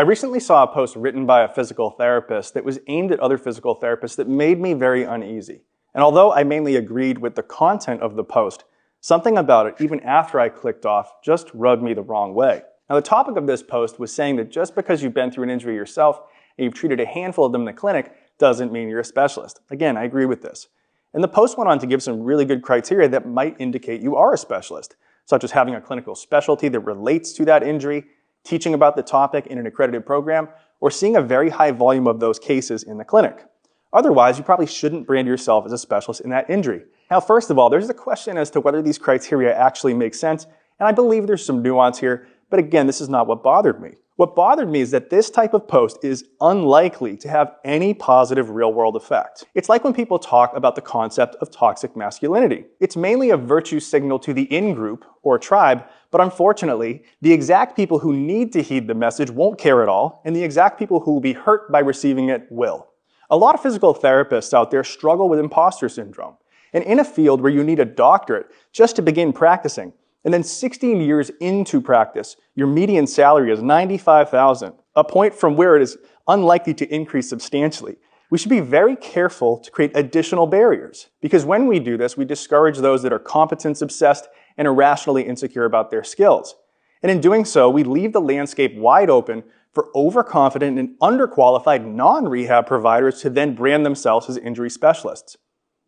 I recently saw a post written by a physical therapist that was aimed at other physical therapists that made me very uneasy. And although I mainly agreed with the content of the post, something about it, even after I clicked off, just rubbed me the wrong way. Now, the topic of this post was saying that just because you've been through an injury yourself and you've treated a handful of them in the clinic doesn't mean you're a specialist. Again, I agree with this. And the post went on to give some really good criteria that might indicate you are a specialist, such as having a clinical specialty that relates to that injury, teaching about the topic in an accredited program, or seeing a very high volume of those cases in the clinic. Otherwise, you probably shouldn't brand yourself as a specialist in that injury. Now, first of all, there's a question as to whether these criteria actually make sense, and I believe there's some nuance here, but again, this is not what bothered me. What bothered me is that this type of post is unlikely to have any positive real-world effect. It's like when people talk about the concept of toxic masculinity. It's mainly a virtue signal to the in-group or tribe, but unfortunately, the exact people who need to heed the message won't care at all, and the exact people who will be hurt by receiving it will. A lot of physical therapists out there struggle with imposter syndrome. And in a field where you need a doctorate just to begin practicing, and then 16 years into practice, your median salary is $95,000, a point from where it is unlikely to increase substantially. We should be very careful to create additional barriers, because when we do this, we discourage those that are competence-obsessed and irrationally insecure about their skills. And in doing so, we leave the landscape wide open for overconfident and underqualified non-rehab providers to then brand themselves as injury specialists.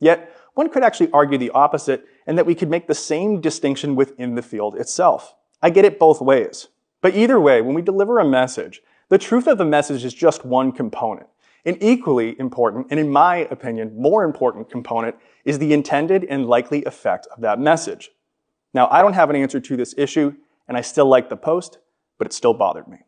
Yet, one could actually argue the opposite, and that we could make the same distinction within the field itself. I get it both ways. But either way, when we deliver a message, the truth of the message is just one component. An equally important, and in my opinion, more important component is the intended and likely effect of that message. Now, I don't have an answer to this issue, and I still like the post, but it still bothered me.